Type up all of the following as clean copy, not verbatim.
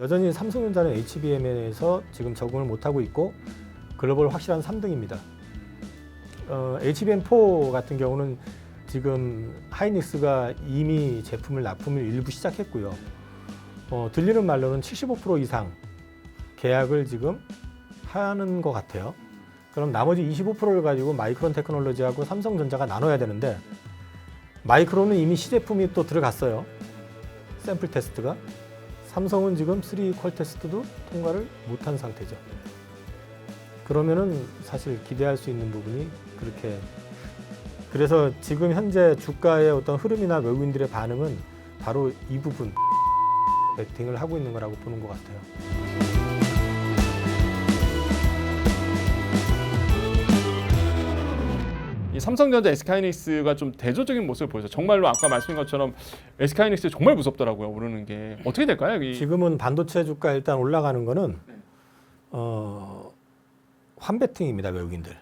여전히 삼성전자는 HBM에서 지금 적응을 못하고 있고 글로벌 확실한 3등입니다. HBM4 같은 경우는 지금 하이닉스가 이미 제품을 납품을 일부 시작했고요. 들리는 말로는 75% 이상 계약을 지금 하는 것 같아요. 그럼 나머지 25%를 가지고 마이크론 테크놀로지하고 삼성전자가 나눠야 되는데 마이크론은 이미 시제품이 또 들어갔어요. 샘플 테스트가. 삼성은 지금 3퀄 테스트도 통과를 못한 상태죠. 그러면은 사실 기대할 수 있는 부분이 그렇게, 그래서 지금 현재 주가의 어떤 흐름이나 외국인들의 반응은 바로 이 부분 베팅을 하고 있는 거라고 보는 것 같아요. 이 삼성전자, SK하이닉스가 좀 대조적인 모습을 보여서 정말로 아까 말씀인 것처럼 SK하이닉스 정말 무섭더라고요. 오르는 게 어떻게 될까요? 지금은 반도체 주가 일단 올라가는 거는 환배팅입니다. 외국인들.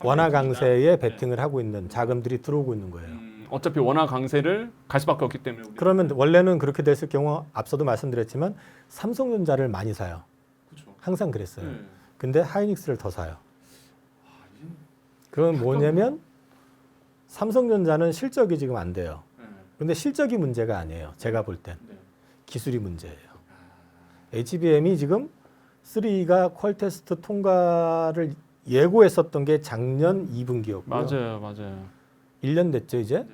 원화 강세에 베팅을 하고 있는 자금들이 들어오고 있는 거예요. 어차피 원화 강세를 갈 수밖에 없기 때문에. 그러면 원래는 그렇게 됐을 경우 앞서도 말씀드렸지만 삼성전자를 많이 사요. 그렇죠. 항상 그랬어요. 근데 하이닉스를 더 사요. 그건 뭐냐면 삼성전자는 실적이 지금 안 돼요. 근데 실적이 문제가 아니에요. 제가 볼 땐. 기술이 문제예요. HBM이 지금 3가 퀄 테스트 통과를 예고했었던 게 작년 2분기였고요. 맞아요. 1년 됐죠, 이제?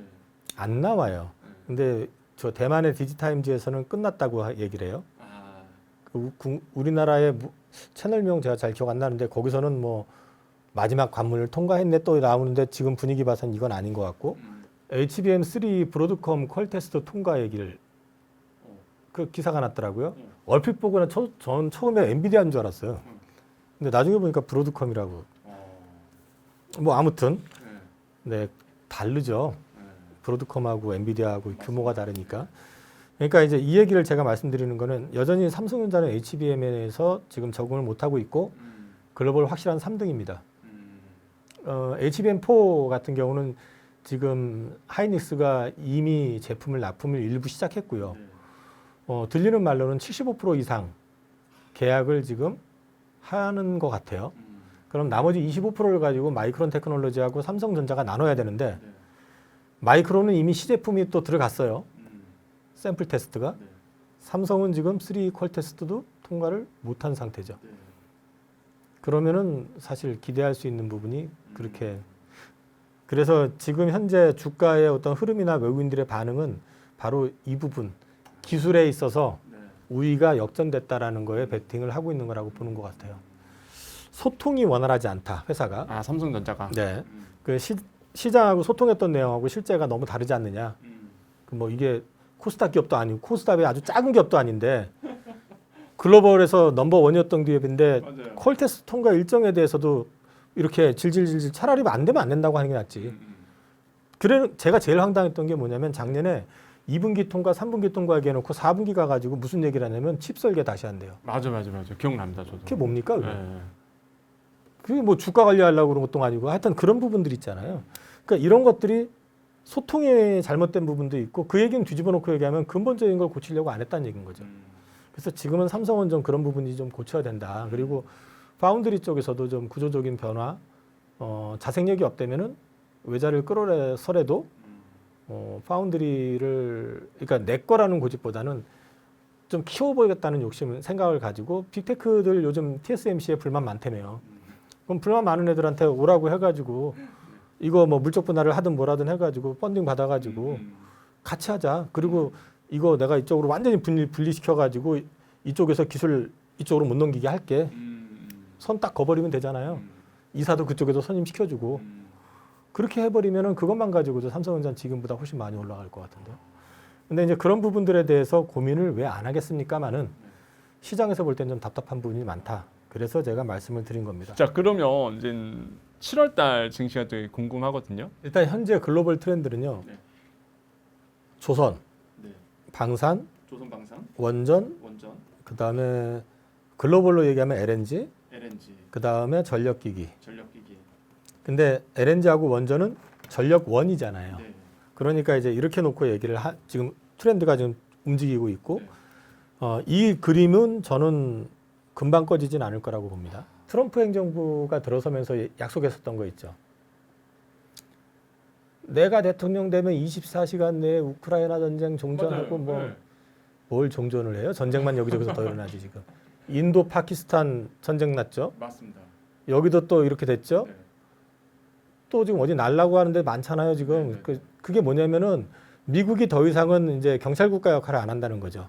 안 나와요. 근데 저 대만의 디지타임즈에서는 끝났다고 얘기를 해요. 우리나라의 채널명 제가 잘 기억 안 나는데 거기서는 뭐 마지막 관문을 통과했네 또 나오는데 지금 분위기 봐서는 이건 아닌 것 같고 HBM3 브로드컴 퀄 테스트 통과 얘기를 그 기사가 났더라고요. 얼핏 보고는 전 처음에 엔비디아인 줄 알았어요. 근데 나중에 보니까 브로드컴이라고. 뭐 아무튼 네 다르죠. 브로드컴하고 엔비디아하고 규모가 다르니까. 그러니까 이제 이 얘기를 제가 말씀드리는 거는 여전히 삼성전자는 HBM에서 지금 적응을 못하고 있고 글로벌 확실한 3등입니다. HBM4 같은 경우는 지금 하이닉스가 이미 제품을 납품을 일부 시작했고요. 들리는 말로는 75% 이상 계약을 지금 하는 것 같아요. 그럼 나머지 25%를 가지고 마이크론 테크놀로지하고 삼성전자가 나눠야 되는데 마이크론은 이미 시제품이 또 들어갔어요. 샘플 테스트가. 삼성은 지금 3퀄 테스트도 통과를 못한 상태죠. 그러면은 사실 기대할 수 있는 부분이 그렇게, 그래서 지금 현재 주가의 어떤 흐름이나 외국인들의 반응은 바로 이 부분 기술에 있어서 우위가 역전됐다라는 거에 베팅을 하고 있는 거라고 보는 것 같아요. 소통이 원활하지 않다 회사가. 삼성전자가. 네. 그 시장하고 소통했던 내용하고 실제가 너무 다르지 않느냐. 뭐 이게 코스닥 기업도 아니고 코스닥이 아주 작은 기업도 아닌데 글로벌에서 넘버원이었던 기업인데 퀄 테스트 통과 일정에 대해서도 이렇게 질질질질 차라리 안 되면 안 된다고 하는 게 낫지. 그래 제가 제일 황당했던 게 뭐냐면 작년에 2분기 통과, 3분기 통과 얘기해놓고 4분기 가가지고 무슨 얘기를 하냐면 칩 설계 다시 한대요. 맞아. 기억납니다, 저도. 그게 뭡니까? 그게 뭐 주가 관리하려고 그런 것도 아니고 하여튼 그런 부분들 있잖아요. 그러니까 이런 것들이 소통에 잘못된 부분도 있고 그 얘기는 뒤집어 놓고 얘기하면 근본적인 걸 고치려고 안 했다는 얘기인 거죠. 그래서 지금은 삼성은 좀 그런 부분이 좀 고쳐야 된다. 그리고 파운드리 쪽에서도 좀 구조적인 변화, 자생력이 없다면은 외자를 끌어내서라도 파운드리를, 그러니까 내 거라는 고집보다는 좀 키워보겠다는 욕심, 생각을 가지고 빅테크들 요즘 TSMC에 불만 많다며요. 그럼 불만 많은 애들한테 오라고 해가지고 이거 뭐 물적 분할을 하든 뭐라든 해가지고 펀딩 받아가지고 같이 하자. 그리고 이거 내가 이쪽으로 완전히 분리시켜가지고 이쪽에서 기술 이쪽으로 못 넘기게 할게. 선 딱 거버리면 되잖아요. 이사도 그쪽에서 선임시켜주고. 그렇게 해버리면은 그것만 가지고도 삼성전자는 지금보다 훨씬 많이 올라갈 것 같은데요. 근데 이제 그런 부분들에 대해서 고민을 왜 안 하겠습니까만은 시장에서 볼 때는 좀 답답한 부분이 많다. 그래서 제가 말씀을 드린 겁니다. 자, 그러면 이제 7월 달 증시가 되게 궁금하거든요. 일단 현재 글로벌 트렌드는요. 조선, 방산, 조선방산, 원전, 그 다음에 글로벌로 얘기하면 LNG, 그 다음에 전력기기. 근데 LNG하고 원전은 전력원이잖아요. 그러니까 이제 이렇게 놓고 얘기를 지금 트렌드가 지금 움직이고 있고 이 그림은 저는 금방 꺼지진 않을 거라고 봅니다. 트럼프 행정부가 들어서면서 약속했었던 거 있죠. 내가 대통령 되면 24시간 내에 우크라이나 전쟁 종전하고 맞아요. 뭘 종전을 해요? 전쟁만 여기저기서 더 일어나지 지금. 인도 파키스탄 전쟁 났죠. 맞습니다. 여기도 또 이렇게 됐죠. 네. 또 지금 어디 날라고 하는데 많잖아요 지금. 그게 뭐냐면은 미국이 더 이상은 이제 경찰 국가 역할을 안 한다는 거죠.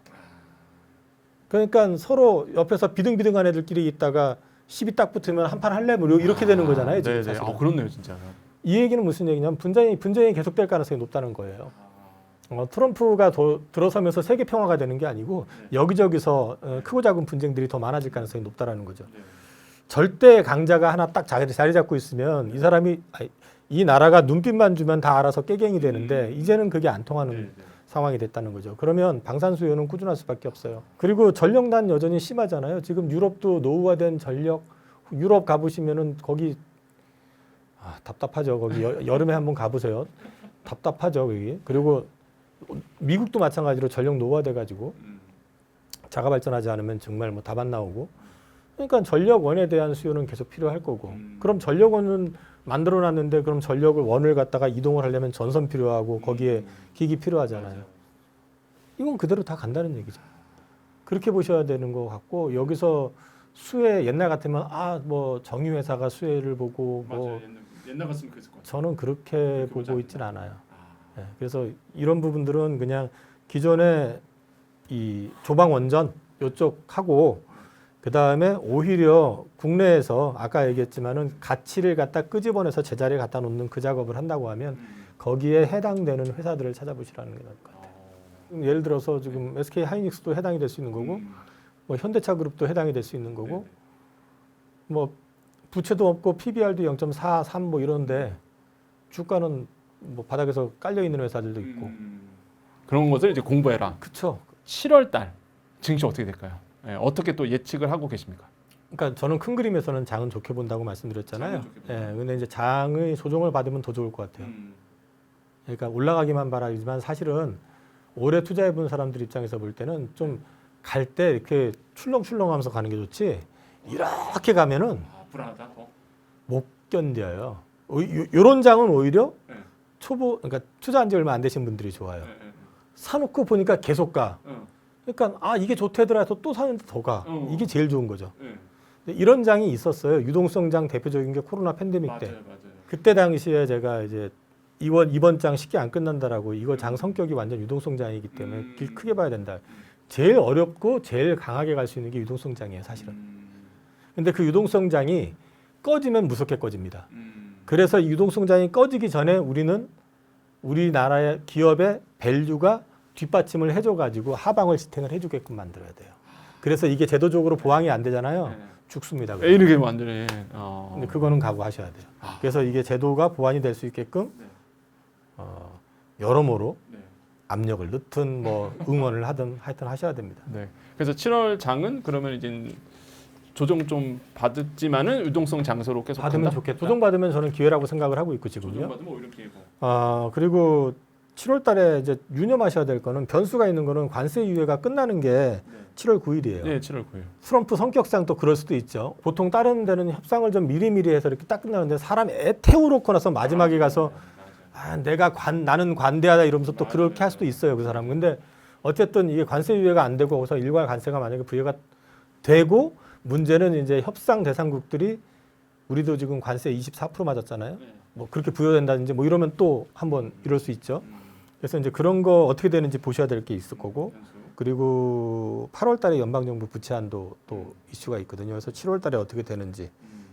그러니까 서로 옆에서 비등비등한 애들끼리 있다가 시비 딱 붙으면 한판 할래 뭐 이렇게 되는 거잖아요 지금. 네네. 사실은. 그렇네요, 진짜. 이 얘기는 무슨 얘기냐면 분쟁이 계속될 가능성이 높다는 거예요. 트럼프가 들어서면서 세계 평화가 되는 게 아니고 여기저기서 크고 작은 분쟁들이 더 많아질 가능성이 높다라는 거죠. 절대 강자가 하나 딱 자리 잡고 있으면 이 나라가 눈빛만 주면 다 알아서 깨갱이 되는데 이제는 그게 안 통하는 상황이 됐다는 거죠. 그러면 방산수요는 꾸준할 수밖에 없어요. 그리고 전력난 여전히 심하잖아요. 지금 유럽도 노후화된 전력, 유럽 가보시면은 거기 답답하죠. 거기 여름에 한번 가보세요. 답답하죠 거기. 그리고 미국도 마찬가지로 전력 노후화돼가지고 자가 발전하지 않으면 정말 뭐 답 안 나오고. 그러니까 전력원에 대한 수요는 계속 필요할 거고. 그럼 전력원은 만들어놨는데 그럼 전력을 원을 갖다가 이동을 하려면 전선 필요하고 거기에 기기 필요하잖아요. 이건 그대로 다 간다는 얘기죠. 그렇게 보셔야 되는 것 같고 여기서 수혜 옛날 같으면 뭐 정유회사가 수혜를 보고 뭐 옛날 같으면 그랬을 것 같아요. 저는 그렇게 보고 있진 않아요. 네, 그래서 이런 부분들은 그냥 기존의 이 조방원전 요쪽 하고 그 다음에 오히려 국내에서 아까 얘기했지만은 가치를 갖다 끄집어내서 제자리에 갖다 놓는 그 작업을 한다고 하면 거기에 해당되는 회사들을 찾아보시라는 게 나을 것 같아요. 예를 들어서 지금 SK 하이닉스도 해당이 될 수 있는 거고 뭐 현대차 그룹도 해당이 될 수 있는 거고 뭐 부채도 없고 PBR도 0.4, 3 뭐 이런데 주가는 뭐 바닥에서 깔려 있는 회사들도 있고. 그런 것을 이제 공부해라. 그렇죠. 7월 달 증시 어떻게 될까요? 어떻게 또 예측을 하고 계십니까? 그러니까 저는 큰 그림에서는 장은 좋게 본다고 말씀드렸잖아요. 근데 이제 장의 조정을 받으면 더 좋을 것 같아요. 그러니까 올라가기만 바라지만 사실은 오래 투자해 본 사람들 입장에서 볼 때는 좀 갈 때 이렇게 출렁출렁하면서 가는 게 좋지. 이렇게 가면은 불안하다. 못 견뎌요. 요런 장은 오히려 그러니까 투자한 지 얼마 안 되신 분들이 좋아요. 사놓고 보니까 계속 가. 그러니까 이게 좋대더라 해서 또 사는데 더 가. 이게 제일 좋은 거죠. 근데 이런 장이 있었어요. 유동성 장 대표적인 게 코로나 팬데믹 때. 맞아요. 그때 당시에 제가 이제 이번 장 쉽게 안 끝난다라고 이거 장 성격이 완전 유동성 장이기 때문에 길 크게 봐야 된다. 제일 어렵고 제일 강하게 갈 수 있는 게 유동성 장이에요, 사실은. 근데 그 유동성 장이 꺼지면 무섭게 꺼집니다. 그래서 유동성 장이 꺼지기 전에 우리나라의 기업의 밸류가 뒷받침을 해줘가지고 하방을 지탱을 해주게끔 만들어야 돼요. 그래서 이게 제도적으로 보완이 안 되잖아요. 죽습니다. 이렇게 완전히. 근데 그거는 각오하셔야 돼요. 그래서 이게 제도가 보완이 될 수 있게끔 여러모로 압력을 넣든 뭐 응원을 하든 하여튼 하셔야 됩니다. 네. 그래서 7월 장은 그러면 이제 조정 좀 받았지만은 유동성 장소로 계속 받으면 간다? 좋겠다. 조정 받으면 저는 기회라고 생각을 하고 있고 지금요. 조정 받으면 오히려 기회고. 그리고 7월 달에 이제 유념하셔야 될 거는 변수가 있는 거는 관세 유예가 끝나는 게 7월 9일이에요. 네, 7월 9일. 트럼프 성격상 또 그럴 수도 있죠. 보통 다른 데는 협상을 좀 미리미리 해서 이렇게 딱 끝나는데 사람 애 태워놓고 나서 마지막에 가서 나는 관대하다 이러면서 또 그렇게 할 수도 있어요, 그 사람. 근데 어쨌든 이게 관세 유예가 안 되고 거기서 일괄 관세가 만약에 부여가 되고 문제는 이제 협상 대상국들이 우리도 지금 관세 24% 맞았잖아요. 뭐 그렇게 부여된다든지 뭐 이러면 또 한번 이럴 수 있죠. 그래서 이제 그런 거 어떻게 되는지 보셔야 될 게 있을 거고. 그리고 8월 달에 연방정부 부채한도 또 이슈가 있거든요. 그래서 7월 달에 어떻게 되는지.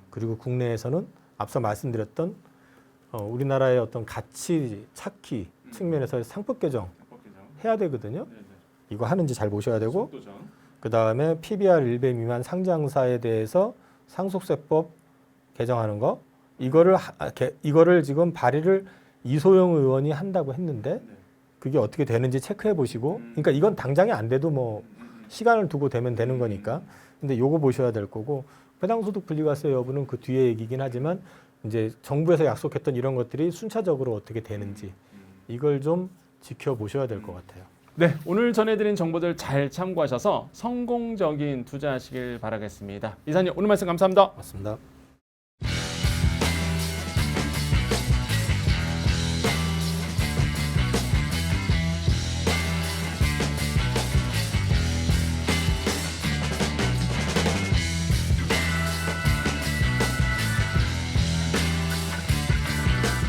그리고 국내에서는 앞서 말씀드렸던 우리나라의 어떤 가치 찾기 측면에서 상법 개정 해야 되거든요. 이거 하는지 잘 보셔야 되고. 그 다음에 PBR 1배 미만 상장사에 대해서 상속세법 개정하는 거. 이거를 지금 발의를 이소영 의원이 한다고 했는데 그게 어떻게 되는지 체크해 보시고, 그러니까 이건 당장에 안 돼도 뭐 시간을 두고 되면 되는 거니까. 근데 요거 보셔야 될 거고, 배당소득 분리과세 여부는 그 뒤에 얘기긴 하지만 이제 정부에서 약속했던 이런 것들이 순차적으로 어떻게 되는지 이걸 좀 지켜보셔야 될 것 같아요. 네, 오늘 전해드린 정보들 잘 참고하셔서 성공적인 투자하시길 바라겠습니다. 이사님 오늘 말씀 감사합니다. 맞습니다.